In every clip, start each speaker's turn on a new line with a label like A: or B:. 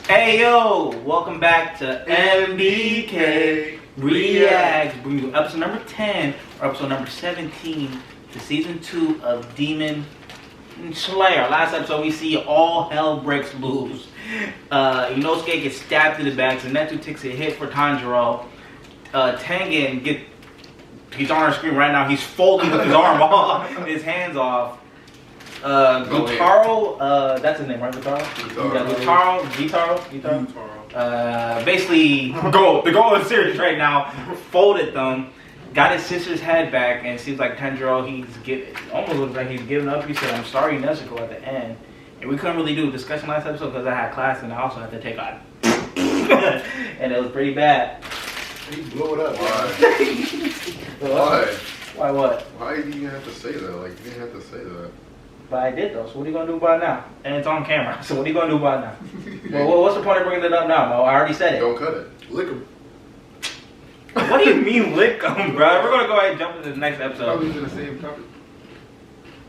A: Hey yo, welcome back to MBK Reacts, bringing you episode number 10 or episode number 17 to season 2 of Demon Slayer. Last episode we see all hell breaks loose. Inosuke gets stabbed in the back, Zenitsu takes a hit for Tanjiro. Tengen he's on our screen right now, he's folding with his arm off, his hands off. Gutaro, that's his name, right? Gutaro? Gutaro. Basically, the goal of the series right now, folded them, got his sister's head back, and it seems like Tanjiro, almost looks like he's giving up. He said, "I'm sorry, Nezuko," at the end. And we couldn't really do a discussion last episode because I had class and I also had to take on. And it was pretty bad.
B: He blew it up.
C: Why?
A: Why? Why what?
C: Why do you have to say that? Like, you didn't have to say that.
A: But I did though, so what are you gonna do about it now? And it's on camera, so what are you gonna do about it now? Well, what's the point of bringing it up now, Mo? I already said it.
C: Don't cut it.
B: Lick him.
A: What do you mean lick them, bro? We're gonna go ahead and jump into the next episode.
B: Probably to the same topic.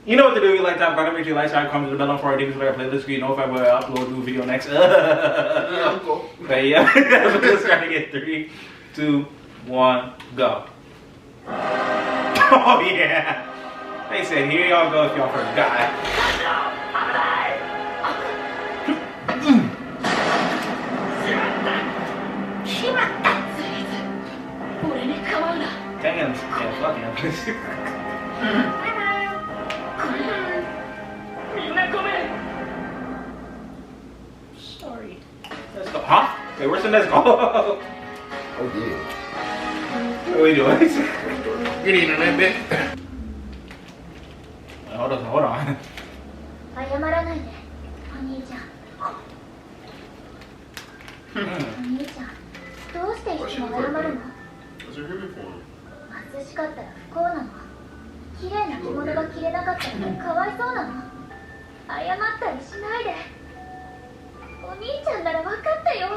A: You know what to do. You like that, brother. Make sure you like, subscribe, comment, the bell on for our Demon Slayer playlist so you know if I will upload a new video next.
B: Yeah, I'm cool.
A: But yeah, let's try to get 3, 2, 1, go. Oh yeah. They said, here y'all go if y'all forgot. Dang, yeah, fuck him. Sorry. Let's go. Huh? Wait, where's the next call?
B: Oh yeah.
A: What are we doing?
B: Get in on that bit.
A: Hold on.
D: 謝らないで、お兄ちゃん。お兄ちゃん、どうしていつも謝るの？
C: What's your human form?
D: 貧しかったら不幸なの。綺麗な着物が着れなかったらかわいそうなの。謝ったりしないで。お兄ちゃんなら分かったよ。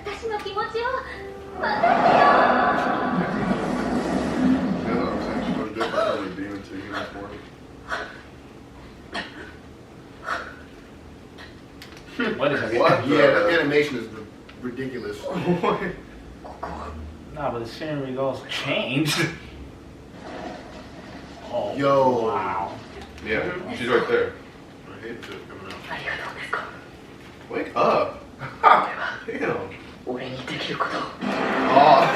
D: 私の気持ちを分かってよ。
C: You know what I'm saying? She's going to get back on the demon to human form.
A: What is that?
C: What?
B: Yeah, that animation is ridiculous.
A: Nah, but the scenery goes changed. Oh,
B: Yo.
A: wow.
C: Yeah, she's right there.
B: My head just coming out.
C: Wake up. Damn.
A: Oh.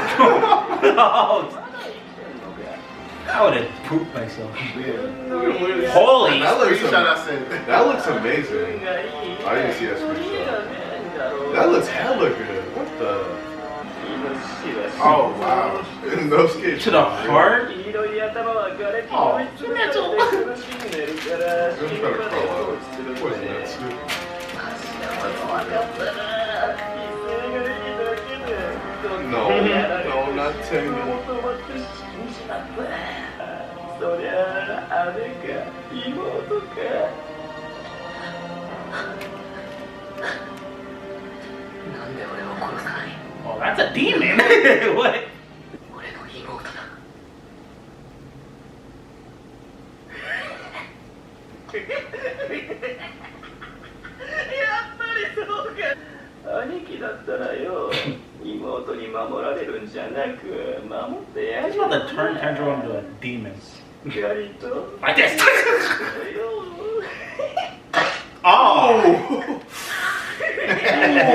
A: I would have pooped myself.
B: Yeah.
A: Holy!
C: That looks,
B: Screenshot I said.
C: that looks amazing. I didn't see that screenshot. That looks hella good. What the?
B: Oh wow.
C: In those kids.
A: To the heart?
C: It's better crawl out. Poison that suit. No, not Tengen.
A: Oh, that's a demon! What? He's about to turn Tanjiro into a demon. Like this! Oh!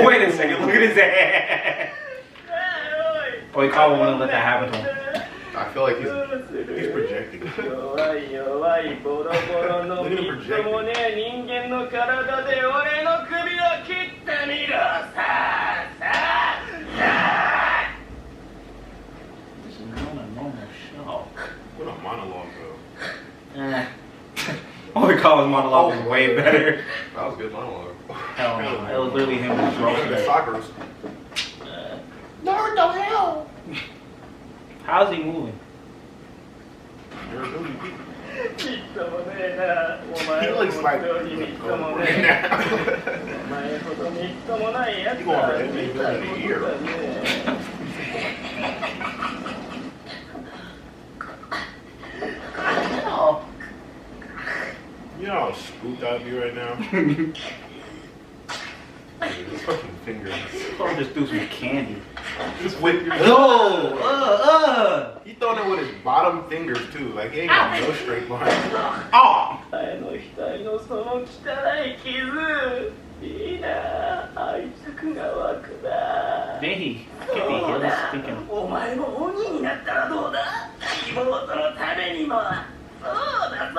A: Wait a second, look at his ass! Oh, he probably wouldn't let that happen to him.
C: I feel like he's projecting. Look at him
A: This is not a normal show.
C: What a monologue, though.
A: What we call his monologue is way better.
C: That was a good monologue.
A: Hell no, it was literally him just roasting
B: The
A: it.
B: soccer's.
D: Naruto, hell!
A: How's he moving?
B: He looks like. You're going for every villain in a year.
C: You know how spooked I'd be right now? fingers.
A: Or just threw some candy.
C: Just with your. He throwing it with his bottom fingers too. Like he ain't got no straight line.
A: Oh!
B: 前の額のその汚い傷いいな愛着が湧くな
A: Dang, he can't be healed thinking.
B: お前も鬼になったらどうだ妹のためにもそうだ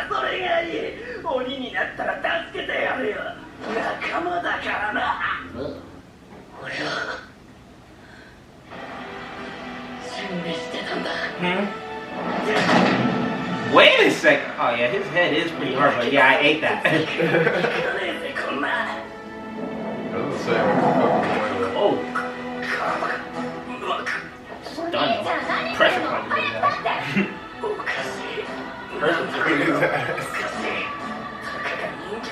B: それがいい鬼になったら助けてやるよ仲間だからな俺は準備してたんだ
A: Wait a second. Oh yeah, his head is pretty hard, but yeah, I ate that.
C: Doesn't say I'm fucking
A: Oh. Done. Pressure punch. Pressure punch.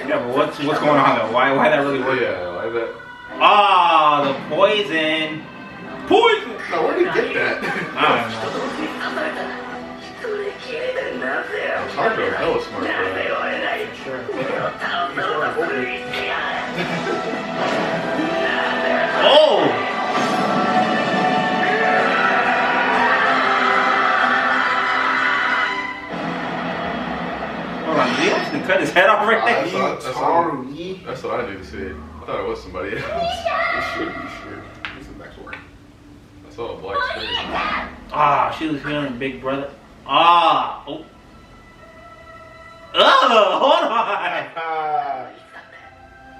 A: Yeah, but what's going on though? Why that really work?
C: Yeah, why that?
A: Ah, the poison. Poison.
C: No, where did he get that?
A: I don't know.
C: Charger is hella smart for that.
A: Sure. Oh! Hold on, did he actually cut his head off right there?
C: That's what I did see. I thought it was somebody else.
B: It should be shit. This is next one.
C: I saw a black screen.
A: Ah, she was feeling big brother. Ah! Oh. Hold on!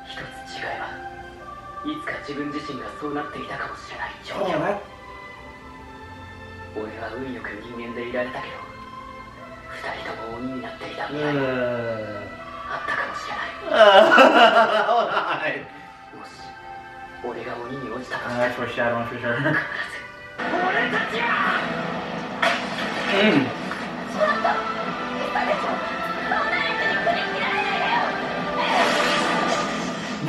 B: 一つ違いはいつか自分自身がそうなっていたかもしれない状
A: Oh,
B: 況
A: that...
B: 俺は運よく人間でいられたけど二人とも鬼になっていた未来あったかもしれない
A: Hold on.
B: もし俺が鬼に落ちたとしたら
A: That's foreshadowing for sure.
B: 必ず俺たちは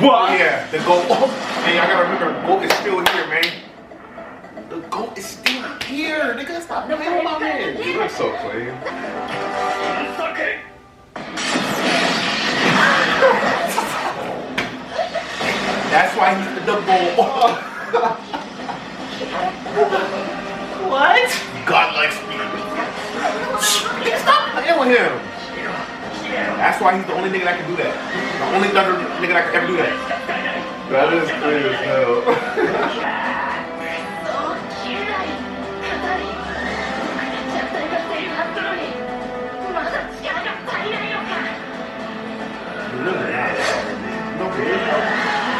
A: What?
C: Yeah, the goat. Hey, I gotta remember, the goat is still here, man. The goat is still here. Nigga, stop playing with my man. You look so clean. That's why he's the goat.
A: What?
C: God likes me. Stop playing with him. That's why he's the only nigga that can do that. The only other nigga that can ever do that. That is clear as hell.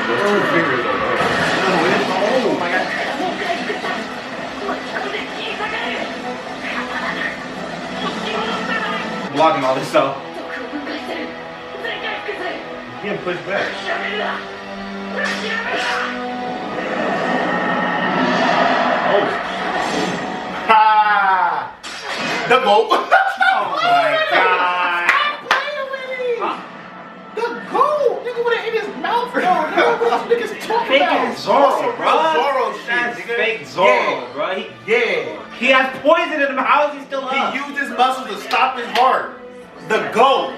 C: Those two fingers are low. Oh my god.
A: Blocking all this stuff.
C: You can't push back.
A: Oh.
C: Ha! The goat.
A: Oh my god.
C: Huh? The goat. Nigga would have hit his mouth. No, nigga, what niggas talking
A: Fake
C: about?
A: ass Zorro, bro.
C: Zorro shit.
A: That's
C: nigga.
A: fake Zorro, bro. He has poison in him. How is he still up?
C: He used his muscles to stop his heart. The goat.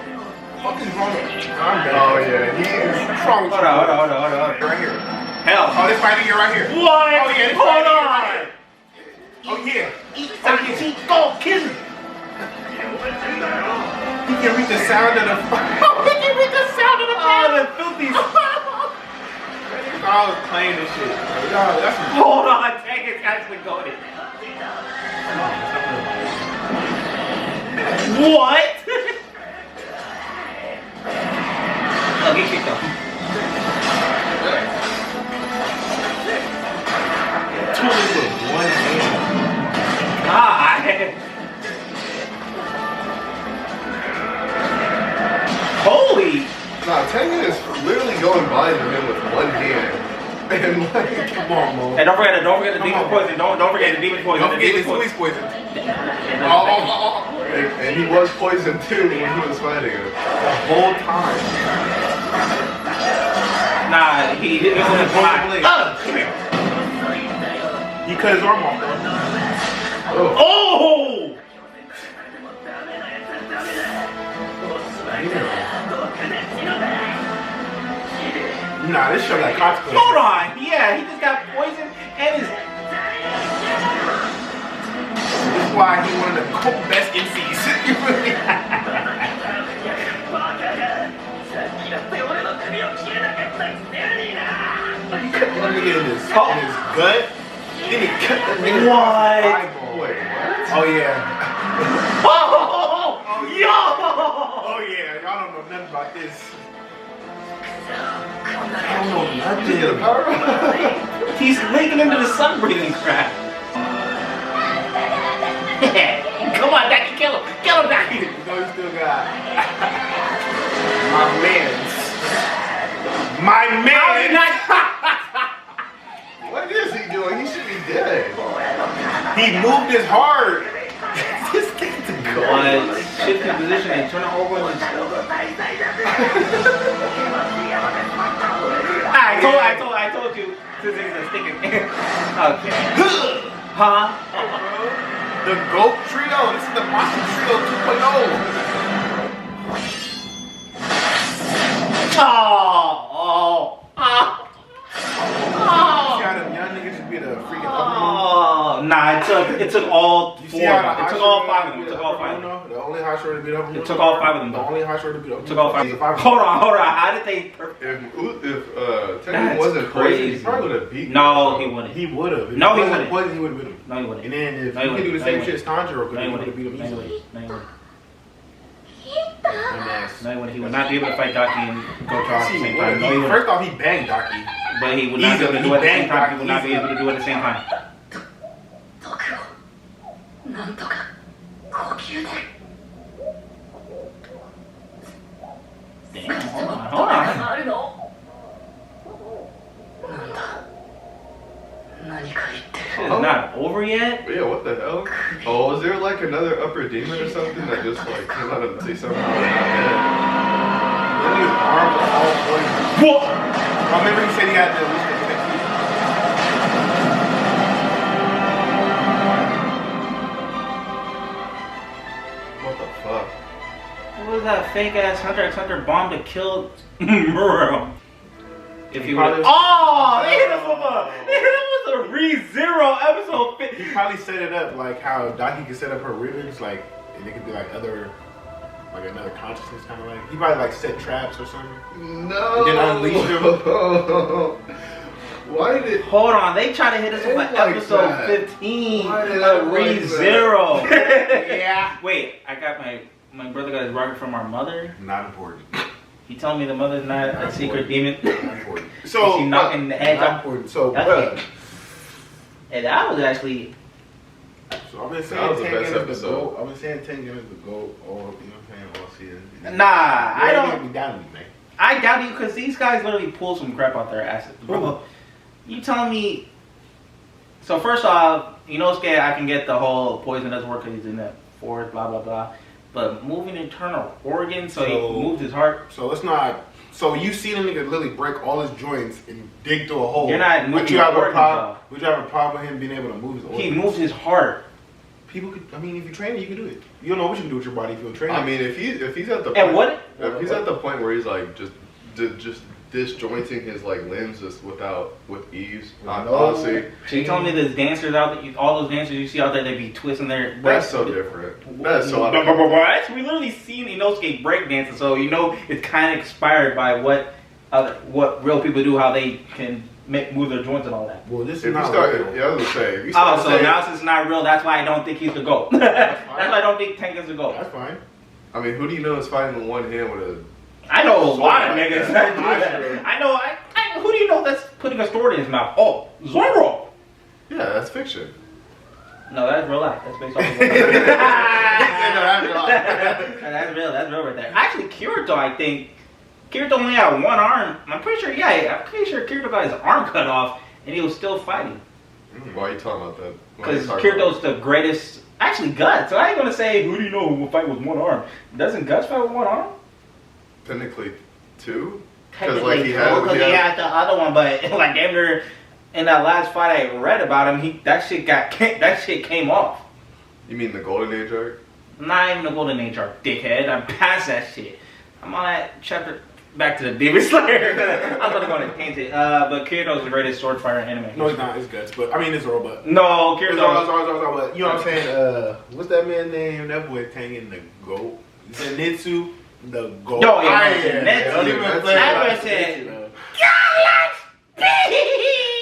C: What is wrong with him? Oh yeah, he is strong.
A: Hold on.
C: Right here.
A: Hell.
C: Oh, this fighting here right here.
A: What?
C: Oh yeah, this
A: Hold
C: fighting here
A: on.
C: right here. Oh yeah.
A: Go, kill him.
C: He can read the sound of the. He can read the sound of the.
A: Oh, the filthy.
C: I was playing this shit. Yo, that's.
A: Hold on, take it, actually goaded. What? Oh, get kicked off.
C: Totally with one hand.
A: God. Holy.
C: Nah, Tengen is literally going by him with one hand. And like, come on, Mo.
A: Hey, don't forget the demon poison. Don't forget the demon poison.
C: Don't forget his police poison. And he was poisoned too when he was fighting him. The whole time.
A: Nah, he wasn't blind. Come here.
C: He cut his arm off. Oh!
A: Oh!
C: Nah, this show got consequences.
A: Hold on. Yeah, he just got poisoned and his.
C: This is why he one of the best MCs. He cut that nigga in his gut. Then he cut that nigga
A: What?
C: eyeball. Wait, what? Oh yeah.
A: Oh, yo!
C: Oh yeah. Y'all don't know nothing about this. I don't know nothing. Did you get a power?
A: He's linking into the sun breathing crap. Come on, Ducky, kill him. Kill him, Ducky.
C: You know you still got my man's. My man!
E: What is he doing? He should be dead.
C: He moved his heart.
E: This thing's a
A: What? Shift in position and turn it over. I told you. This thing's a sticking. Okay. Huh?
C: The GOAT Trio. This is the Monster Trio 2.0. See how them young niggas just be the freaking upper moon?
A: Nah, it took all
C: You
A: four.
C: see how the
A: It
C: high
A: took
C: short
A: all
C: niggas
A: five of
C: be
A: them. It
C: the
A: took all
C: upper
A: five.
C: moon, though? The only high short to be the upper moon?
A: It took all five of them.
C: The only high short to be the upper
A: It
C: moon?
A: took all five.
C: He's a
A: Hold on. How did they?
E: If Tengu
A: That's
E: wasn't
A: crazy.
E: crazy, he probably would have beat
A: No,
E: him.
A: he wouldn't.
C: He would have.
A: No, he wouldn't.
C: He would have beat him.
A: No, he wouldn't.
C: And then if
A: No,
C: you
A: he
C: could do the
A: wouldn't.
C: same
A: No, he
C: shit as Tanjiro could,
A: No,
C: he
A: he
C: would have beat him
A: wouldn't.
C: easily.
A: No, he wouldn't.
C: Dumbass.
A: No, he wouldn't. He would not be able to fight Daki and go to at the same time. No, he wouldn't.
C: First off, he banged Daki.
A: But he would not be able to do it at the same time. He would not be
C: Easily.
A: able to do it at the same time.
B: 毒をなんとか呼吸で
A: Damn, hold on.
B: あるのなんだ何か言ってる
A: Shit is not over yet.
E: Yeah, what the hell? Oh, is there like another upper demon or something that just like came out and say something?
C: Then his arms are all poisoned.
A: What?
C: I remember he said he had to at least the technique.
E: What the fuck?
A: What was that fake ass Hunter x Hunter bomb to kill Muro? If he would have. Oh! They hit us with a ReZero episode 50.
C: He probably set it up like how Daki could set up her ribbons, like, and it could be like other, like another consciousness kind of like. He probably like set traps or something.
E: No!
C: And then unleash them.
E: Why did it...
A: Hold on, they try to hit us with
E: Like
A: episode
E: that.
A: 15
E: Why did
A: of
E: I like
A: ReZero.
C: Yeah.
A: Wait, I got my brother got his rocket from our mother.
C: Not important.
A: He telling me the mother's not a secret demon.
C: Not important. So,
A: Is she knocking the heads
C: not
A: off?
C: important. So,
A: Okay. And that was actually.
C: so I've been
E: That
C: saying
E: was the
C: Tengen
E: best
C: is the
E: episode.
C: GOAT. I've been saying Tengen is the GOAT all, you know what I'm saying, all season.
A: Nah, I don't.
C: Be down with me, man.
A: I doubt you because these guys literally pull some crap out their asses, bro. You telling me? So first off, Inosuke, I can get the whole poison doesn't work because he's in the forest, blah blah blah. But moving internal organs, so he moved his heart.
C: So let's not. So you see the nigga literally break all his joints and dig through a hole.
A: You're not moving
C: Would you
A: your
C: have a
A: organs,
C: problem? Would you have a problem with him being able to move his organs?
A: He moved his heart.
C: People could. I mean, if you train it, you can do it. You don't know what you can do with your body if you don't train it.
E: I mean, if he's at the
A: And what?
E: if he's at the point where he's like just disjointing his like limbs just with ease, honestly,
A: So you telling me there's dancers out there, all those dancers you see out there, they be twisting their.
E: that's so different. That's so.
A: What? We literally seen Inosuke breakdancing, so it's kind of inspired by what real people do, how they can move their joints and all that.
C: Well, this
E: If
C: is
E: you
C: not
E: start,
C: real.
E: yeah, I was gonna say. If you
A: Oh,
E: start
A: so
E: saying,
A: now since it's not real, that's why I don't think he's the GOAT. That's why I don't think Tengen's the GOAT.
C: That's fine.
E: I mean, who do you know is fighting with one hand with a?
A: I know a lot of
E: Like
A: niggas
E: that.
A: that do that. I know. Who do you know that's putting a sword in his mouth? Oh, Zoro.
E: Yeah, that's fiction.
A: No, that's real life. That's based off of real That's real. That's real right there. Actually, Kirito, I think Kirito only had one arm. I'm pretty sure. Yeah, I'm pretty sure Kirito got his arm cut off, and he was still fighting.
E: Why are you talking about that?
A: Because Kirito's the greatest. Actually, Guts. So I ain't gonna say who do you know who will fight with one arm. Doesn't Guts fight with one arm?
E: Technically, two.
A: Technically,
E: like, he
A: because he
E: had-
A: had the other one, but like damn near in that last fight I read about him, that shit came off.
E: You mean the Golden Age arc?
A: Not even the Golden Age arc, dickhead. I'm past that shit. I'm on that chapter back to the Demon Slayer. I'm gonna go on a tangent. But Kirito's the greatest sword fighter in anime.
C: No, he's not. It's Guts, but I mean it's Robot.
A: No,
C: It's
A: Kirito.
C: but you know what I'm saying? What's that man's name? That boy Tengen the GOAT. Zenitsu the GOAT.
A: No, yeah,
C: Zenitsu.
A: I said.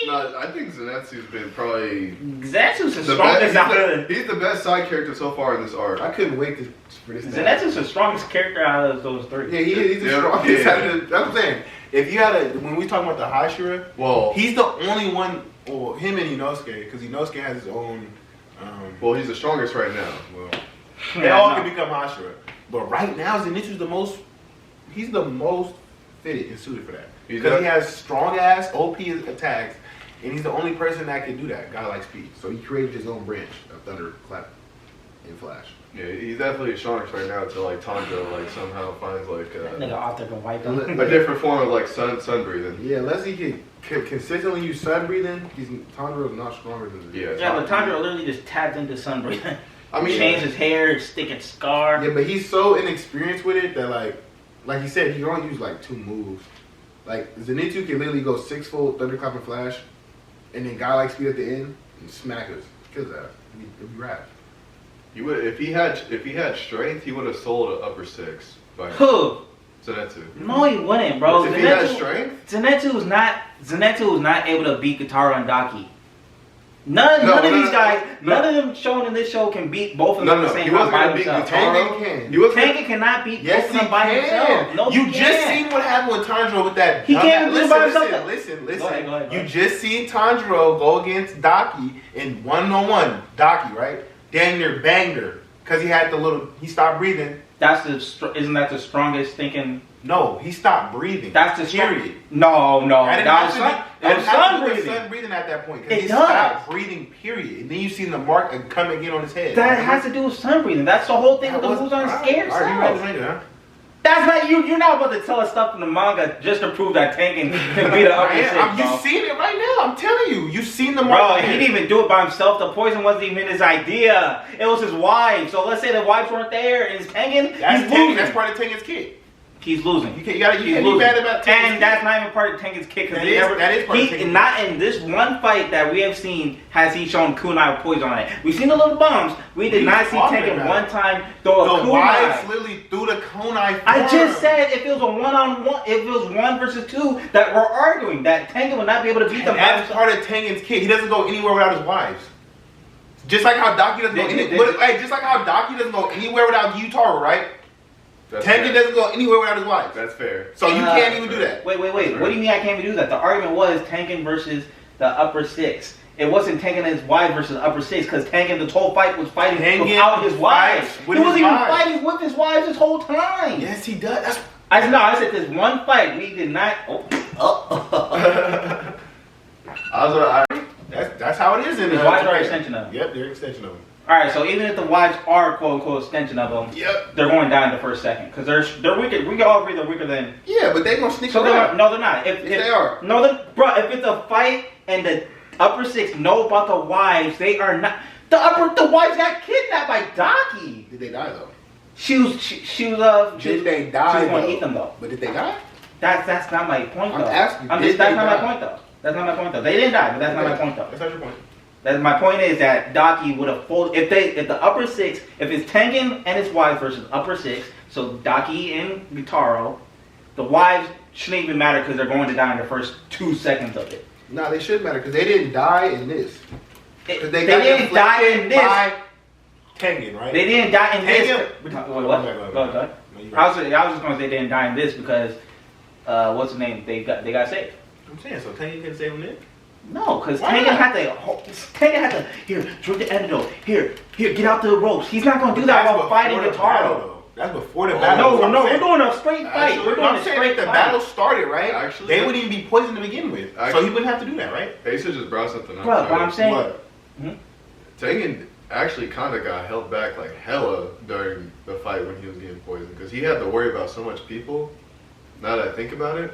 E: No, I think Zenitsu's been probably
A: Zenitsu's the
E: the
A: strongest out
E: best.
A: of.
E: He's the best side character so far in this arc.
C: I couldn't wait for this.
A: Zenitsu's the strongest character out of those three.
C: Yeah, he's the
E: Yeah,
C: strongest.
E: yeah.
C: That's what I'm saying. If you had when we talking about the Hashira,
E: Well,
C: he's the only one, or him and Inosuke, because Inosuke has his own.
E: well, he's the strongest right now. Well,
C: They all can become Hashira, but right now Zenitsu's the most. He's the most fitted and suited for that because he has strong ass OP attacks, and he's the only person that can do that. Guy like speed, so he created his own branch of Thunderclap and Flash.
E: yeah, he's definitely strongest right now. To like Tanjiro, like somehow finds like
A: Nigga author can wipe them.
E: a different form of like sun breathing.
C: Yeah, unless he can consistently use sun breathing, Tanjiro's not stronger than Zenitsu.
E: Yeah.
A: Yeah, but Tanjiro literally just tapped into sun breathing.
E: I mean,
A: changed his hair, sticking scar.
C: Yeah, but he's so inexperienced with it that like he said, he can only use like 2 moves. Like Zenitsu can literally go 6-fold Thunderclap and Flash, and then guy like speed at the end and smack us, kills that. It'd be rap.
E: you would if he had strength, he would have sold an upper 6 by
A: Who?
E: Zenitsu.
A: No, he wouldn't, bro.
E: If he had strength,
A: Zenitsu was not able to beat Guitar and Daki. None of these guys, none of them shown in this show can beat both of them at the same
E: he
A: time
E: wasn't
A: by
E: gonna beat
A: himself.
C: Tengen can.
E: He was
A: Tengen cannot beat
C: Yes,
A: both of them by himself. No,
C: you
A: he
C: just
A: can't.
C: seen what happened with Tanjiro with that.
A: He can't do it by himself.
C: Listen.
A: Go ahead.
C: You just seen Tanjiro go against Daki in 1-on-1. Daki, right? Damn near banged her because he stopped breathing.
A: Isn't that the strongest thinking?
C: No, he stopped breathing.
A: That's the
C: period.
A: No, that was sun
C: breathing.
A: breathing.
C: Sun breathing at that point
A: It
C: because he
A: does.
C: stopped breathing. Period. And then you seen the mark come again on his head.
A: That has to do with sun breathing. That's the whole thing with the Muzan scared
C: All right, you
A: self.
C: right, huh?
A: That's not you. You're not about to tell us stuff from the manga just to prove that Tengen can beat an upper six,
C: You
A: bro.
C: seen it right now. I'm telling you. You've seen the
A: Bro,
C: mark.
A: he didn't even do it by himself. The poison wasn't even his idea. It was his wife. So let's say the wives weren't there and it's Tengen.
C: That's
A: He's
C: Tengen.
A: losing.
C: That's part of Tengen's kit.
A: He's losing.
C: You can't be bad about Tengen's
A: And
C: kit.
A: that's not even part of Tengen's kick because
C: That is part of Tengen's
A: not in this one fight that we have seen has he shown kunai poison on it. We've seen the little bumps. We did not see Tengen one time throw a
C: The
A: kunai.
C: wives literally threw the kunai.
A: I just said if it was a one-on-one, if it was 1 versus 2, that we're arguing that Tengen would not be able to beat them.
C: That's part of Tengen's kit. He doesn't go anywhere without his wives. Just like how Daki doesn't go anywhere. Just like how Daki doesn't go anywhere without Gyutaro, right?
E: that's
C: Tengen
E: fair.
C: doesn't go anywhere without his wives.
E: That's fair.
C: So you can't even do that.
A: Wait. What do you mean I can't even do that? The argument was Tengen versus the upper 6. It wasn't Tengen and his wife versus the upper 6 because Tengen this whole fight was fighting
C: Tengen
A: without his wives.
C: fights
A: He
C: with
A: wasn't
C: his
A: even
C: wives.
A: fighting with his wives this whole time.
C: Yes, he does. That's
A: I said this one fight we did not.
C: that's how it is in
A: His
C: the
A: wives are an extension of him.
C: Yep, they're an extension of him.
A: All right, so even if the wives are quote unquote extension of him,
C: Yep.
A: they're going down in the first second because they're weaker. We can all agree they're weaker than.
C: Yeah, but they gonna sneak
A: So
C: around.
A: no, they're not. If
C: They are.
A: No, bro. If it's a fight and the upper 6 know about the wives, they are not. The wives got kidnapped by Daki.
C: Did they die though?
A: She was
C: Did they die?
A: She was going
C: though?
A: to eat them though.
C: But did they die?
A: That's not my point
C: I'm
A: though.
C: asking,
A: That's
C: did
A: not
C: they
A: my
C: die?
A: point though. That's not my point though. They didn't die, but that's not my point though.
C: That's not your point.
A: My point is that Daki would have folded if the upper 6, if it's Tengen and his wife versus upper 6, so Daki and Gyutaro, the wives shouldn't even matter because they're going to die in the first 2 seconds of it.
C: No, they should matter because they didn't die in this.
A: They
C: 'Cause
A: didn't
C: got
A: die in
C: deflected
A: this.
C: by Tengen, right?
A: They didn't die in this.
C: Tengen.
A: Wait,
C: Go
A: what?
C: ahead.
A: Go ahead.
C: No, you're
A: I
C: right.
A: was just going to say they didn't die in this because what's the name? They got saved.
C: I'm saying so. Tengen couldn't save him then.
A: No, because
C: Why
A: Tengen
C: not?
A: had to here drink the antidote. Here, get out the ropes. He's not going to do that while fighting
C: before the
A: Gyutaro.
C: battle, though. That's before the battle.
A: No, we're doing a straight fight.
E: Actually,
A: We're doing
C: I'm
A: a
C: saying
A: straight
C: if the
A: fight.
C: battle started, right?
E: Actually,
C: they wouldn't even be poisoned to begin with. So
E: Actually-
C: he wouldn't have to do that, right?
E: Asa just brought something up.
A: Bro, but I'm saying,
C: What?
E: Tengen actually kind of got held back like hella during the fight when he was getting poisoned because he had to worry about so much people. Now that I think about it,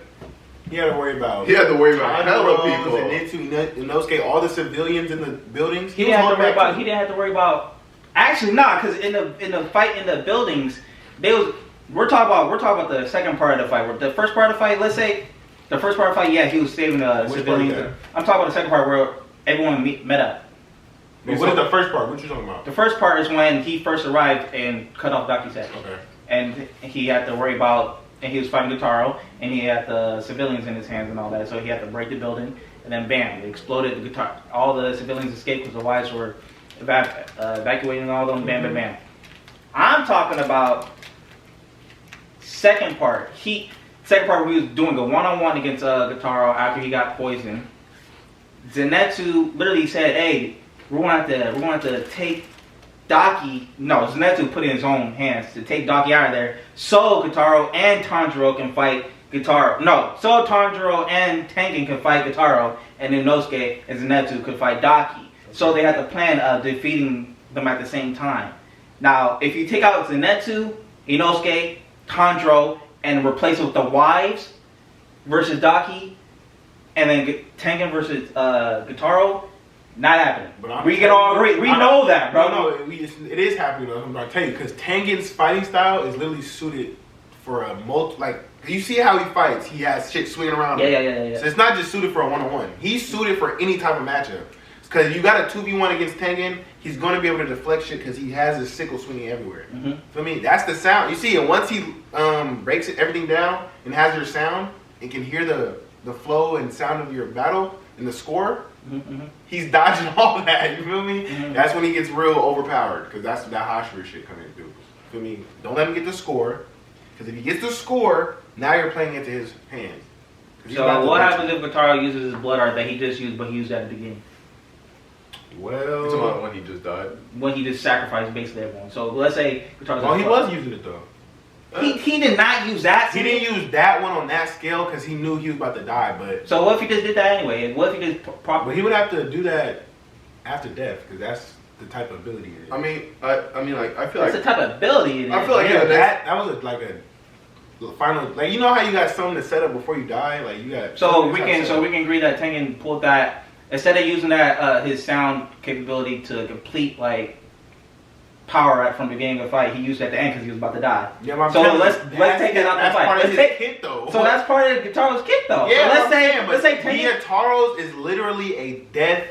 C: He had to worry about.
E: he had to worry about hella people.
C: And then to Inosuke, all the civilians in the buildings.
A: he didn't have to worry about. Actually, nah, because in the fight in the buildings, they was we're talking about the second part of the fight. The first part of the fight, let's say, the first part of the fight, yeah, he was saving civilians. I'm talking about the second part where everyone met up.
C: But what is the first part? What you talking about?
A: The first part is when he first arrived and cut off Daki's head.
C: Okay.
A: And he had to worry about, and he was fighting Gitaro, and he had the civilians in his hands and all that, so he had to break the building, and then bam, it exploded. The guitar, all the civilians escaped because the wives were evacuating all of them. Bam, bam, bam. I'm talking about second part. Second part, we was doing a one-on-one against Gitaro after he got poisoned. Zenitsu literally said, "Hey, we're going to have to take Daki." No, Zenitsu put it in his own hands to take Daki out of there, so Gitaro and Tanjiro can fight Gitaro. No, so Tanjiro and Tengen can fight Gitaro, and Inosuke and Zenitsu could fight Daki. So they had the plan of defeating them at the same time. Now, if you take out Zenitsu, Inosuke, Tanjiro, and replace it with the wives versus Daki, and then Tengen versus Gitaro, not happening. We can all agree. We know that, bro.
C: No, it is happening though. I'm gonna tell you, because Tengen's fighting style is literally suited for a you see how he fights. He has shit swinging around.
A: Yeah.
C: So it's not just suited for a one-on-one. He's suited for any type of matchup. Because you got a 2v1 against Tengen, he's going to be able to deflect shit because he has his sickle swinging everywhere. For me, that's the sound. You see, and once he breaks everything down and has your sound and can hear the flow and sound of your battle and the score, he's dodging all that. You feel me? That's when he gets real overpowered because that's that Hashira shit coming in through. Feel me? Don't let him get the score, because if he gets the score, now you're playing into his hands.
A: So what happens if Gitaro uses his blood art that he just used, but he used at the beginning?
C: Well,
E: it's about when he just died.
A: When he just sacrificed basically everyone. So let's say Gitaro's.
C: Oh, he was using it though.
A: He did not use that.
C: He didn't use that one on that scale because he knew he was about to die. But
A: so what if he just did that anyway? What if he just
C: But he would have to do that after death because that's the type of ability it is.
E: I mean, I feel
A: that's
E: like
A: the type of ability it is.
E: I feel like
C: that was like a final, like, you know how you got something to set up before you die, like you got.
A: So we can agree that Tengen pulled that instead of using that his sound capability to complete like power from the beginning of the fight. He used it at the end because he was about to die.
C: Yeah,
A: so let's take it out of the fight.
C: Let's take kit though.
A: So that's part of Gitaro's kit though.
C: Yeah,
A: so let's say Tengen.
C: Gitaro's is literally a death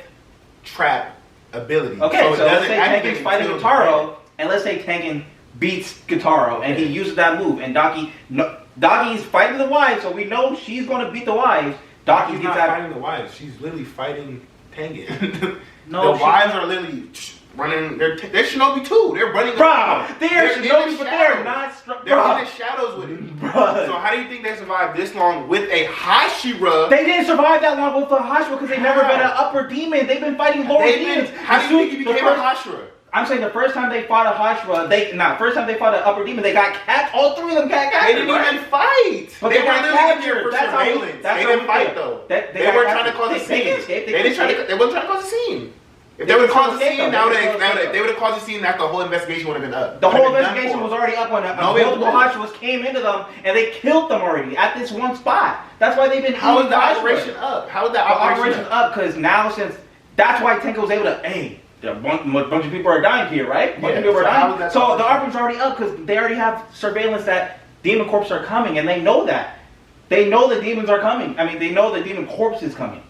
C: trap ability.
A: Okay, so let's say Tengen's fighting Gitaro, and let's say Tengen beats Gitaro, and he uses that move, and Daki's fighting the wives, so we know she's going to beat the wives.
C: Daki's not fighting the wives. She's literally fighting Tengen.
A: No,
C: the wives are literally running. They're Shinobi too. They're running.
A: Bro, they're Shinobi, but they're not strong.
C: They're in the shadows with him. So how do you think they survived this long with a Hashira?
A: They didn't survive that long with a Hashira because they've never been an upper demon. They've been fighting lower demons.
C: How do you think he became a Hashira?
A: I'm saying the first time they fought a Hashira, first time they fought an upper demon, they got captured. All three of them got captured.
C: They didn't even fight.
A: But
C: they got captured. They didn't fight though. They were trying to cause a scene. They weren't trying to cause a scene. If they would have caused a scene, if they would have caused a scene, that the whole investigation would have been up.
A: The whole investigation was already up when multiple Hashiras came into them and they killed them already at this one spot. That's why they've been.
C: How is the operation up? How is the operation
A: up? Because now that's why Tenko was able to a bunch of people are dying here, right? Bunch of people are dying. So the operation's already up because they already have surveillance that demon corpses are coming, and they know that. They know the demons are coming. I mean, they know the demon corpse is coming.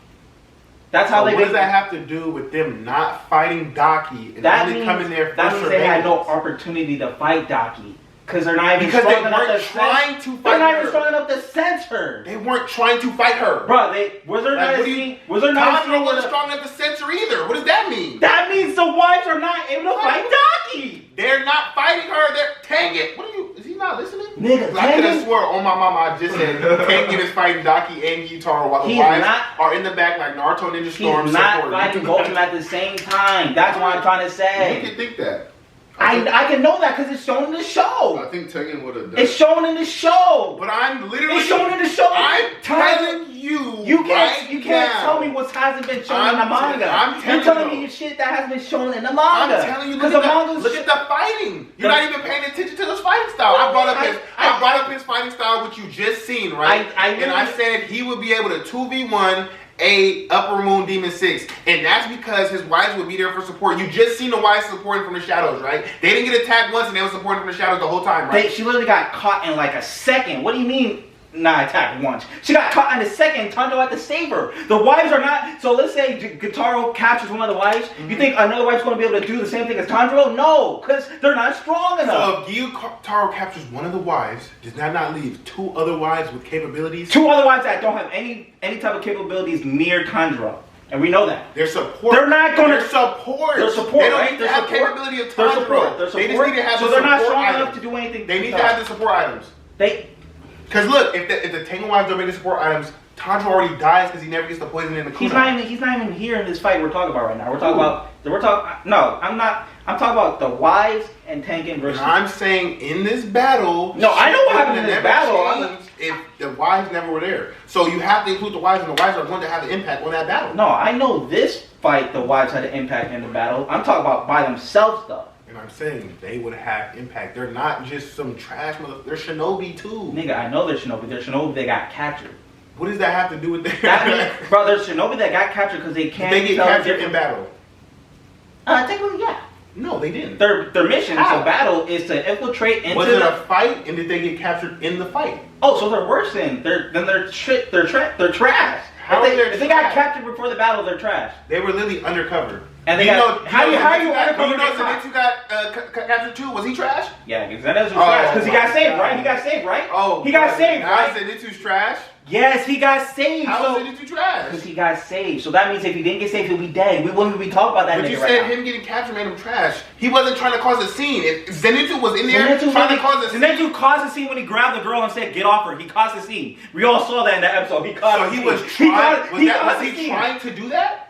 A: That's how they.
C: What does that have to do with them not fighting Daki and only coming there for surveillance?
A: That means they had no opportunity to fight Daki. Because they're not even strong enough to
C: trying to fight her.
A: They're not even strong enough to sense her.
C: They weren't trying to fight her.
A: Bro, was there not a scene? Was there not a scene?
C: Wasn't strong enough to sense her either. What does that mean?
A: That means the wives are not able to fight Daki.
C: They're not fighting her. They're Tengen. What are you? Is he not listening?
A: Nigga,
C: I could have swore on my mama I just said Tengen is fighting Daki and Gitaro while the wives are in the back like Naruto Ninja Storm.
A: He's not fighting both of them at the same time. That's what I'm trying to say.
E: You can think that.
A: I can know that because it's shown in the show.
E: I think Tengen would have done.
A: It's shown in the show.
C: But I'm literally.
A: It's shown in the show.
C: I'm telling you.
A: You can't tell me what hasn't been shown in the manga. You're telling me shit that hasn't been shown in the manga.
C: I'm telling you. Look at the fighting. You're not even paying attention to this fighting style. I brought up his fighting style, which you just seen, right? And I said he would be able to 2v1 a Upper Moon Demon 6, and that's because his wives would be there for support. You just seen the wives supporting from the shadows, right? They didn't get attacked once, and they were supporting from the shadows the whole time, right?
A: She literally got caught in like a second. What do you mean? Not attacked once. She got caught in a second. Tanjiro had to save her. The wives are not. So let's say Gyutaro captures one of the wives. You think another wife's going to be able to do the same thing as Tanjiro? No, because they're not strong enough.
C: So if Gyutaro captures one of the wives, does that not leave 2 other wives with capabilities?
A: 2 other wives that don't have any type of capabilities near Tanjiro, and we know that.
C: They're support.
A: They're not going to.
C: They're support.
A: They're support.
C: They don't
A: right?
C: need to have capability of
A: They're
C: Tanjiro.
A: support. They're support.
C: They just need to have
A: so
C: the
A: they're not
C: support
A: strong
C: items.
A: enough to do anything.
C: They need to have the support items. Because look, if the Tengen wives don't make the support items, Tanjiro already dies because he never gets the poison in the kunai.
A: He's not even here in this fight we're talking about right now. No, I'm not. I'm talking about the wives and Tengen versus.
C: And I'm saying in this battle.
A: No, I know what happened in this battle.
C: If the wives never were there, so you have to include the wives, and the wives are going to have an impact on that battle.
A: No, I know this fight the wives had an impact in the battle. I'm talking about by themselves though.
C: And I'm saying they would have impact. They're not just some trash mother. They're shinobi too.
A: Nigga, I know they're shinobi. They're shinobi that got captured.
C: What does that have to do with that?
A: Bro, there's shinobi that got captured because they can't.
C: Did they get captured in battle?
A: Technically, yeah.
C: No, they didn't.
A: Their mission to battle is to infiltrate into.
C: Was it a fight, and did they get captured in the fight?
A: Oh, so they're worse than they're trash.
C: How
A: if they got captured before the battle, they're trash.
C: They were literally undercover.
A: And they got, how are you undercover?
C: You know Zenitsu got captured too? Was he trash?
A: Yeah, because Zenitsu was trash. Because he got saved, right? He got saved, right?
C: Oh,
A: he got saved, right?
C: Zenitsu's trash?
A: Yes, he got saved.
C: How was Zenitsu trash?
A: Because he got saved. So that means if he didn't get saved, he'll be dead. We wouldn't be talking about that.
C: But you said him getting captured made him trash. He wasn't trying to cause a scene. If Zenitsu was in there trying to cause a scene.
A: Zenitsu caused a scene when he grabbed the girl and said, "Get off her." He caused a scene. We all saw that in that episode. He caused. So
C: he was trying. Was he trying to do that?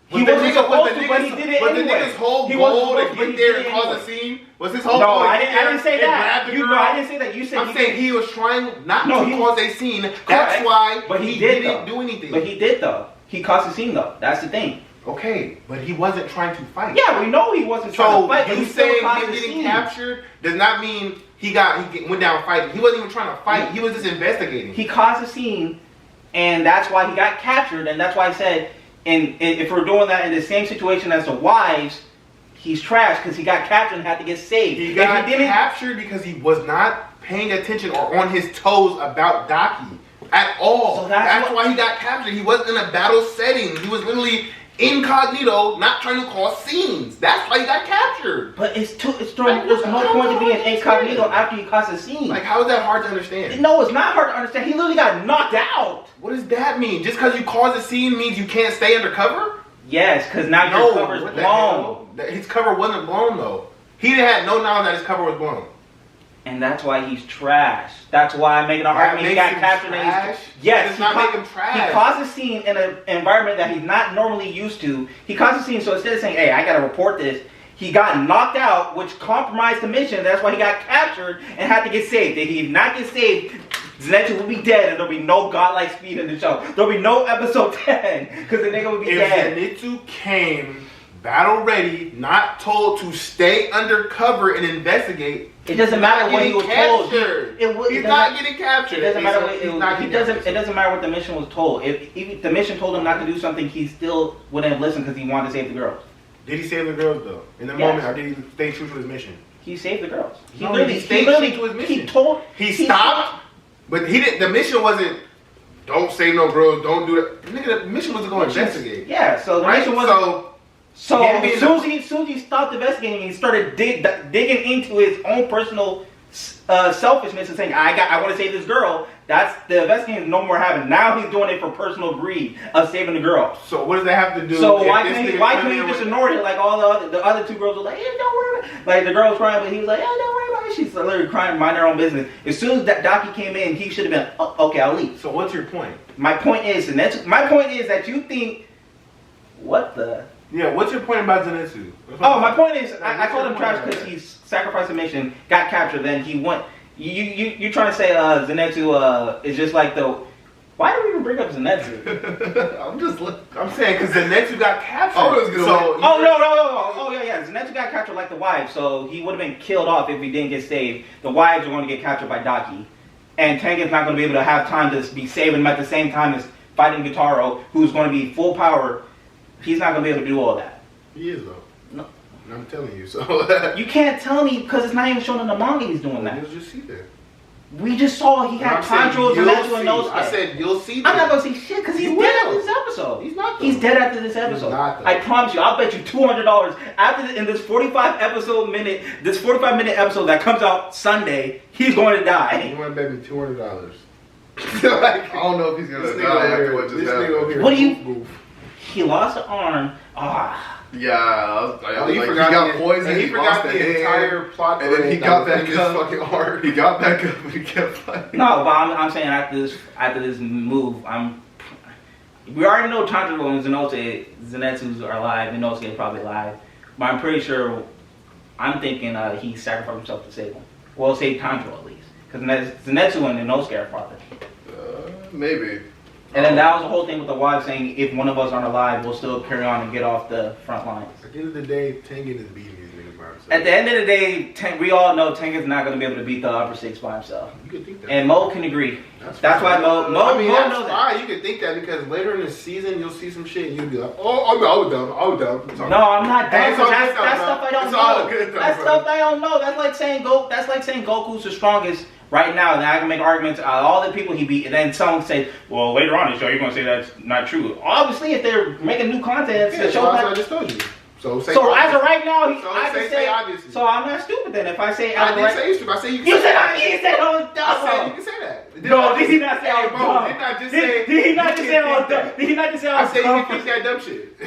A: He wasn't supposed to, but he did it anyway.
C: But the nigga's whole goal to get there and cause a scene was his whole goal.
A: No, I didn't say that.
C: No,
A: I didn't say that. You said
C: I'm saying he was trying not to cause a scene. That's why he didn't do anything.
A: But he did though. He caused a scene though. That's the thing.
C: Okay, but he wasn't trying to fight.
A: Yeah, we know he wasn't trying to fight.
C: So you saying him getting captured does not mean he went down fighting. He wasn't even trying to fight. He was just investigating.
A: He caused a scene, and that's why he got captured. And that's why I said. And if we're doing that in the same situation as the wives, he's trash because he got captured and had to get saved.
C: He got captured because he was not paying attention or on his toes about Daki at all. So that's why he got captured. He wasn't in a battle setting. He was literally incognito, not trying to cause scenes. That's why he got captured.
A: But there's no point to being incognito after you cause a scene.
C: Like, how is that hard to understand?
A: No, it's not hard to understand. He literally got knocked out.
C: What does that mean? Just because you cause a scene means you can't stay undercover?
A: Yes, because now your cover is blown.
C: His cover wasn't blown though. He had no knowledge that his cover was blown.
A: And that's why he's trash. That's why I'm making an argument. He got captured and yes,
C: does not make him trash.
A: He caused a scene in an environment that he's not normally used to. He caused a scene, so instead of saying, "Hey, I gotta report this," he got knocked out, which compromised the mission. That's why he got captured and had to get saved. If he did not get saved, Zenitsu will be dead, and there'll be no godlike speed in the show. There'll be no episode 10 because the nigga will be dead.
C: If Zenitsu came battle ready, not told to stay undercover and investigate.
A: It doesn't matter what he was told.
C: He's not getting captured.
A: It doesn't matter what it doesn't matter what the mission was told. If the mission told him not to do something, he still wouldn't have listened because he wanted to save the girls.
C: Did he save the girls though? In the moment, or did he stay true to his mission?
A: He saved the girls.
C: He stayed true to his mission. He stopped, but he didn't. The mission wasn't. Don't save no girls. Don't do that. Nigga, the mission was to go investigate.
A: Yeah. So the mission was. So as soon as he stopped investigating, he started digging into his own personal selfishness and saying, I want to save this girl. That's the investigating no more happening. Now he's doing it for personal greed of saving the girl.
C: So what does that have to do?
A: So why can't he just ignore it like all the other two girls were like, don't worry about it. Like the girl was crying, but he was like, don't worry about it. She's literally crying, mind her own business. As soon as Daki came in, he should have been, oh, okay, I'll leave.
C: So what's your point?
A: My point is that you think, what the?
C: Yeah, what's your point about Zenitsu?
A: Oh, my point is, I called him trash because he sacrificed a mission, got captured, then he went. You trying to say Zenitsu is just like the? Why do we even bring up Zenitsu?
C: I'm saying because Zenitsu got captured.
A: Oh yeah. Zenitsu got captured like the wives, so he would have been killed off if he didn't get saved. The wives are going to get captured by Daki, and Tengen's not going to be able to have time to be saving them at the same time as fighting Guitaro, who's going to be full power, he's not going to be able to do all that.
C: He is though.
A: No.
C: I'm telling you. So
A: You can't tell me because it's not even shown in the manga he's doing that.
C: you'll just see that.
A: We just saw he had controls and that's what knows.
C: I said you'll see that.
A: I'm not gonna see shit because he's dead after this episode.
C: He's not.
A: He's dead after this episode.
C: not, though.
A: I promise you. I'll bet you $200 after in this 45-minute episode that comes out Sunday, he's going to die.
C: You want to bet me $200?
E: I don't know if he's gonna die after what just happened.
A: What do you? He lost an arm. Ah.
E: Yeah,
C: he
E: like,
C: forgot
E: he got poisoned.
C: And he forgot
E: lost
C: the entire plot.
E: and then he got back
C: his
E: up.
C: fucking arm.
E: He got back up and he kept fighting.
A: No, but I'm saying after this move, we already know Tanjiro and Zenitsu's are alive. Inosuke is probably alive, but I'm pretty sure. I'm thinking he sacrificed himself to save him. Well, save Tanjiro at least, because Zenitsu and Inosuke are father.
E: Maybe.
A: And then that was the whole thing with the wife saying, if one of us aren't alive, we'll still carry on and get off the front lines.
C: At the end of the day, Tengen is beating these niggas by himself.
A: At the end of the day, we all know Tengen's not going to be able to beat the upper six by himself.
C: You could think that.
A: And Mo can agree. That's why Mo
C: I mean,
A: Mo
C: that's
A: knows
C: why
A: that.
C: you could think that because later in the season you'll see some shit and you'll be like, oh, I was dumb.
A: No, I'm not dumb.
C: It's all
A: That's
C: good though,
A: stuff I don't
C: It's all
A: know.
C: good though,
A: That's
C: bro.
A: stuff I don't know. That's like saying Goku's the strongest right now. Then I can make arguments out of all the people he beat, and then someone say, well, later on in the show, you're going to say that's not true. Obviously, if they're making new content,
C: Yeah,
A: the
C: so
A: show
C: I just told you. So
A: as of right now, I can
C: say obviously.
A: So I'm not stupid then. If I say
C: I
A: as of
C: didn't
A: right,
C: say you stupid. I said you can
A: you
C: say
A: said
C: that.
A: you said I was
C: I said you
A: dumb.
C: can say that.
A: No, did he not say I was
C: Bro,
A: dumb?
C: didn't I just say?
A: Did he not just say I was dumb? Did he not just say I
C: I
A: was
C: said you
A: dumb?
C: can think that dumb shit.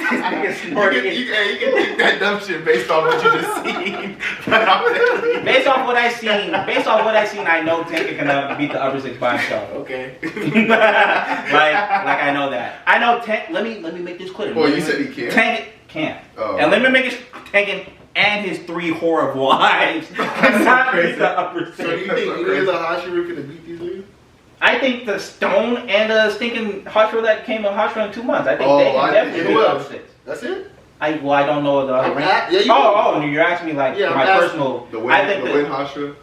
A: This nigga
C: You
A: snorted.
C: can think that dumb shit based on what you just seen.
A: Based off what I seen, I know Tengen can beat the upper six by himself.
C: Okay.
A: like I know that. I know let me make this clear.
E: Well, you said he can't.
A: Tengen can't.
E: Oh.
A: And let me make it Tengen and his 3 horrible wives cannot beat the upper six.
C: So you think any of the Hashira could have beat these niggas?
A: I think the Stone and the stinking Hashira that came of Hashira in 2 months. I think they can definitely beat the upper six.
C: That's it?
A: I don't know the other rank.
C: Yeah, you
A: Oh, you're asking me like
C: Yeah,
A: my
C: I'm asking
A: personal.
E: The
A: I think
E: Win Hashira.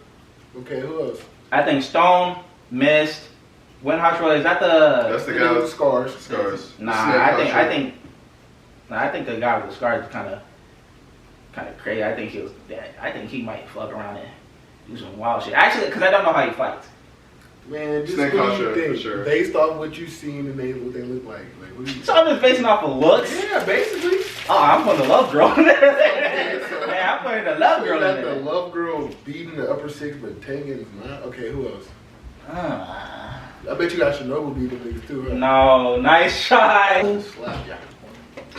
C: Okay, who else?
A: I think Stone, Mist, Win Hashira. Is that the?
E: That's the
C: The
E: guy
C: nigga with
E: with
C: scars.
E: scars.
A: Nah,
E: Snake
A: I think the guy with the scars is kind of crazy. I think he might fuck around and do some wild shit. Actually, because I don't know how he fights.
C: Man, just
E: Snake
C: what do you
E: Hashira,
C: think?
E: for sure.
C: Based off what you've seen and what they look like. Like, what do you
A: So I'm just basing off of looks.
C: Yeah, basically.
A: Oh, I'm putting the love girl in there. Man, I'm putting the love girl in
C: The
A: there.
C: love girl beating the upper six, but Tengen's not. Okay, who else? I bet you got Shinobu beating niggas too, right?
A: No, nice shot.
C: Slap ya.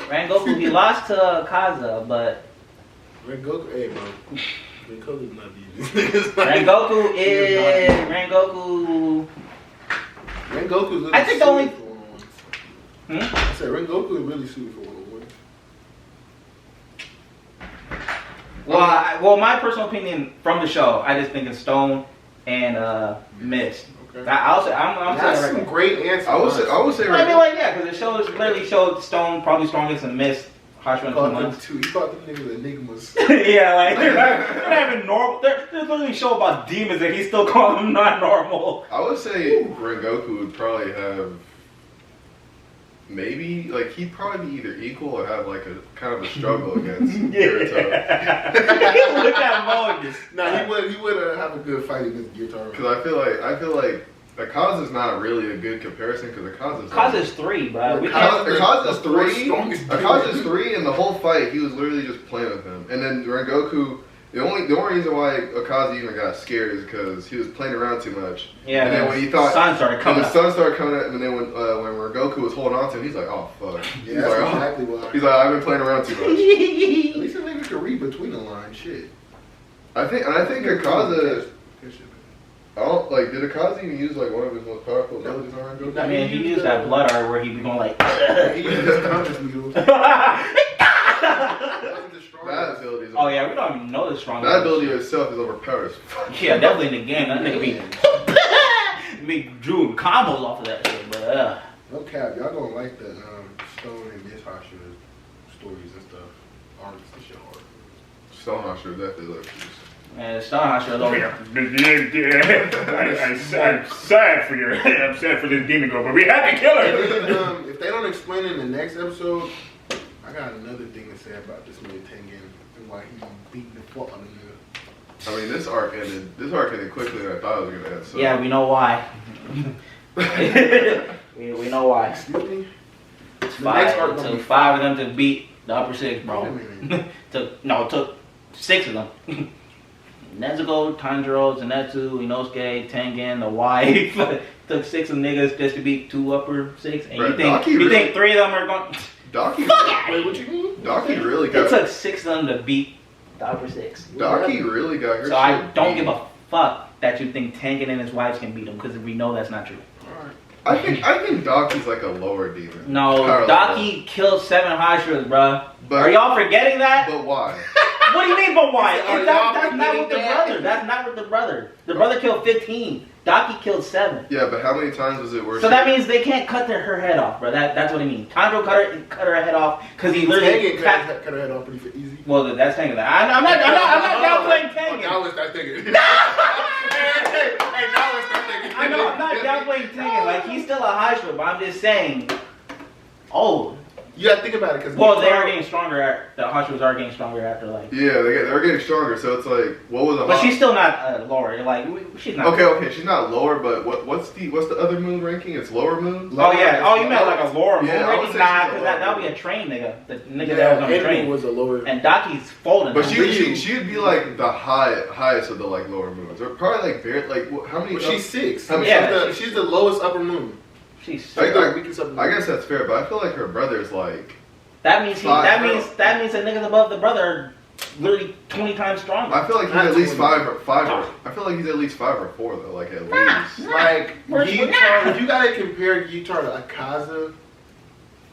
A: Rengoku, he lost to Kaza, but
C: Rengoku, hey bro. Rengoku's not beating these niggas.
A: Rengoku's
C: Rengoku's really
A: I think the only-
C: suited for one-on-ones. I said Rengoku is really suited for one-on-one.
A: well, my personal opinion from the show, I just think it's Stone and Mist.
C: Okay.
A: I'm
C: That's
A: saying
C: some great answers.
E: I would say
A: I mean, like, yeah, because the show literally showed Stone probably strongest and Mist Hashira in 2 months.
C: He called them niggas enigmas.
A: Yeah, like they're not even normal. They're literally a show about demons, and he's still calling them not normal.
E: I would say Rengoku would probably have maybe like he'd probably be either equal or have like a kind of a struggle against Kirito.
A: Look at Mo and just.
C: Nah, he would have a good fight against Gyutaro.
E: Because I feel like Akaza's not really a good comparison because
A: Akaza's 3, bro.
E: Akaza's
C: the fourth
E: 3.
C: strongest dude.
E: Akaza's 3, and the whole fight he was literally just playing with him. And then Rengoku, the only reason why Akaza even got scared is because he was playing around too much.
A: Yeah.
E: And then when he thought
A: the sun started coming.
E: the sun started coming up, and then when Rengoku was holding on to him, he's like, oh fuck.
C: Yeah,
E: He's
C: that's
E: like,
C: exactly why.
E: He's like, I've been playing around too much.
C: At least a nigga can read between the lines. Shit.
E: I think Akaza. Did Akaza even use like one of his most powerful abilities on Rengoku?
A: I mean, he used that blood art where he be going like.
C: He used his conscious needles.
E: That ability is
A: Oh yeah, we don't even know the strong.
E: that ability itself is overpowered as fuck.
A: Yeah, definitely in the game. That nigga be Drew combos off of that shit, but
C: No cap, y'all gonna like the Stone and Miss Hashira stories and stuff. Arcs and shit hard.
E: Stone Hashira definitely like
A: And Stone Hashira over here.
F: I'm sad for you. I'm sad for this demon girl, but we had to kill her.
C: If they don't explain it in the next episode, I got another thing to say about this nigga Tengen and why he beat the fuck out of nigga.
E: I mean, this arc ended quickly than I thought it was gonna end. So.
A: Yeah, we know why. we know why.
C: Excuse me?
A: It's
C: The next arc
A: It
C: gonna
A: took
C: be
A: 5 of them to beat the upper 6, bro.
C: Wait a minute.
A: It took 6 of them. Nezuko, Tanjiro, Zenitsu, Inosuke, Tengen, the wife. Took 6 of them niggas just to beat 2 upper 6. And
E: Bro,
A: you think 3 of them are going?
E: Daki,
C: Wait, what you mean?
E: Daki really
A: It
E: got.
A: took 6 of them to beat the upper 6.
E: Daki really got her.
A: So I
E: shit
A: don't
E: beat.
A: give a fuck that you think Tengen and his wives can beat him, because we know that's not true.
E: I think Daki's like a lower demon.
A: No,
E: Power
A: Daki killed 7 Hashiras, bruh.
E: But-
A: Are y'all forgetting that?
E: But why?
A: What do you mean, but why?
C: Are
A: That's
C: y'all
A: not with the
C: forgetting that?
A: brother. That's not with the brother. The brother killed 15. Daki killed 7.
E: Yeah, but how many times was it worse?
A: So that means they can't cut her head off, bro. That's what it means. Tanjiro cut her head off because he literally
C: Tengen
A: cut.
C: cut her head off pretty easy.
A: Well, that's Tengen. I'm not downplaying
C: Oh,
A: Tengen.
C: now it's that nigga. Hey, now it's that nigga.
A: I know I'm not downplaying Tengen. Like, he's still a Hashira, but I'm just saying. Oh,
C: You gotta think about it, because
A: well, they are getting stronger. The Hashiras are getting stronger after like.
E: Yeah, they're getting stronger. So it's like, what was the?
A: But she's still not lower. Like, she's not.
E: Okay. She's not lower, but what's the other moon ranking? It's lower moon.
A: Oh yeah. Oh, you meant like a lower moon
E: Yeah, I would
A: ranking?
E: say
A: Nah,
E: she's a
A: because
E: lower
A: that would be
E: moon.
A: a train nigga. The nigga
C: Yeah,
A: that was on the
C: Envy
A: train.
C: was a lower.
A: And Daki's folding.
E: But
A: now.
E: she'd be like the highest of the like lower moons, or probably like how many?
C: Well, she's 6.
E: I mean,
A: Yeah.
C: She's the lowest upper moon.
A: She's.
E: Like,
C: Like, weakest upper moon.
E: I guess that's fair, but I feel like her brother's like.
A: That means
E: Five,
A: that
E: bro.
A: means the niggas above the brother are literally 20 times stronger.
E: I feel like he's
C: Not
E: at least
C: 20.
E: five or. I feel like he's at least 5 or 4 though, like at
A: Nah.
E: least.
C: Like,
A: Where's-
C: if you gotta compare Yutar to Akaza,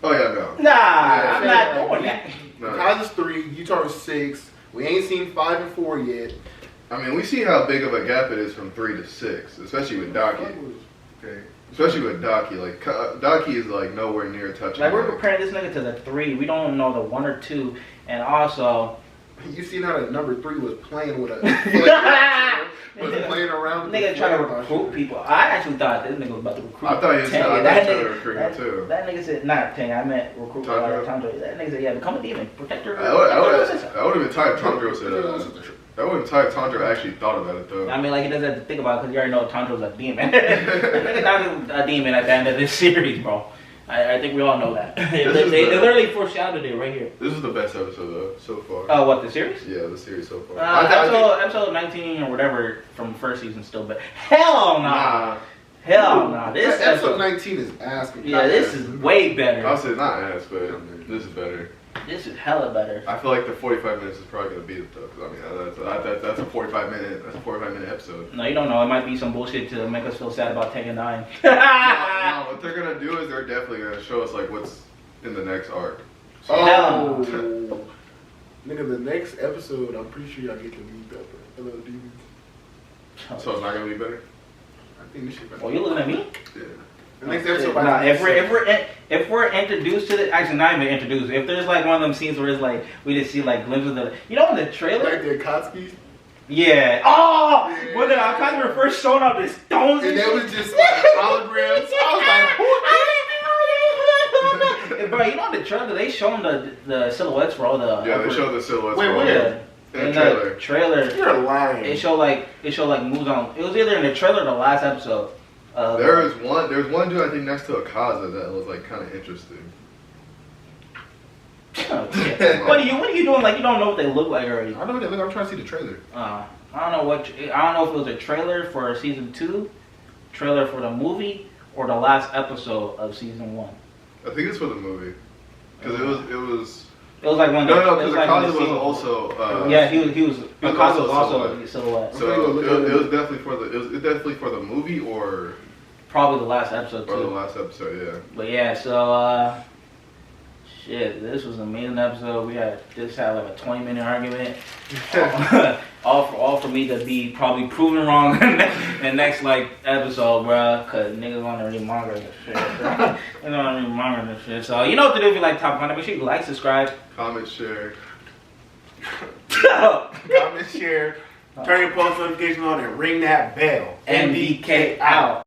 E: Oh yeah, no.
A: Nah,
E: Yeah.
A: I'm not doing that.
E: No.
C: Akaza's 3, Yutar is 6. We ain't seen 5 and 4 yet.
E: I mean, we see how big of a gap it is from 3 to 6, especially with Daki.
C: Okay.
E: Especially with Daki, like Daki is like nowhere near touching.
A: Like, we're comparing this nigga to the 3. We don't know the 1 or 2, and also.
C: You seen how the number 3 was playing with a was playing around with
A: Nigga
C: the
A: trying to
C: flame
A: recruit people. I actually thought this nigga was about to recruit.
E: I thought he was
A: Tengen.
E: trying
A: That
E: to
A: nigga-
E: recruit him too.
A: That nigga said, not Tengen, I meant recruit
E: Tanjiro?
A: Tanjiro. That nigga said, yeah, become a demon. Protect her.
E: I would have been tired. Tanjiro said that would have been tired. Tanjiro actually thought about it though.
A: I mean, like, he doesn't have to think about it because you already know Tanjiro's a demon. Nigga not a demon at the end of this series, bro. I think we all know that. They literally foreshadowed it right here.
E: This is the best episode though so far.
A: Oh, what, the series?
E: Yeah, the series so far.
A: Episode 19 or whatever from first season still, but hell nah. Hell nah. This
C: episode 19 is asking.
A: Yeah, this is way better.
E: I'll say not ass, but this is better.
A: This is hella better.
E: I feel like the 45 minutes is probably gonna beat it though, because I mean that's a 45 minute episode.
A: No, you don't know. It might be some bullshit to make us feel sad about Tekken 9.
E: No, what they're gonna do is they're definitely gonna show us like what's in the next arc. So,
C: Oh, nigga, the next episode, I'm pretty sure y'all get to meet the hello demons.
E: so it's not gonna be better.
C: I think this shit better.
A: Oh, you looking at me?
E: Yeah.
C: The next episode.
A: Nah, if we're introduced to the, actually not even introduced. If there's like one of them scenes where it's like we just see like glimpses of the, you know, in the trailer.
C: Like the Akatsuki.
A: Yeah. Oh,
C: Yeah.
A: when the Akatsuki were first showing up, the stones
C: And
A: and
C: that
A: shit.
C: was just like holograms. I was like,
A: Bro, you know in the trailer they show them the silhouettes for all the.
E: Yeah,
A: upper-
E: they show the silhouettes.
C: Wait,
E: for all
C: where?
E: the- in
A: In
E: the trailer.
A: the trailer.
C: you're lying.
A: It showed like moves on. It was either in the trailer or the last episode.
E: There's one dude I think next to Akaza that was like kind of interesting.
A: What are you doing? Like you don't know what they look like already.
C: I know that. Look, I'm trying to see the trailer.
A: I don't know if it was a trailer for season 2, trailer for the movie, or the last episode of season 1.
E: I think it's for the movie because it was.
A: It was like one.
E: No,
A: it
E: because
A: like when
E: Akaza
A: the
E: was
A: scene-
E: also.
A: Yeah, he was. Akaza was
E: also
A: also a silhouette.
E: So it was definitely for the. It was definitely for the movie or
A: Probably the last episode
E: the
A: too.
E: last episode. Yeah.
A: But yeah, so shit, this was an amazing episode. We had like a 20-minute argument. all for me to be probably proven wrong in the next like episode, bruh. Cause niggas wanna read manga and shit. Niggas wanna read manga and shit. So you know what to do if you like Top 100. Make sure you like, subscribe.
E: Comment, share.
C: Comment, share, Turn your post notifications on and ring that bell.
A: MBK out.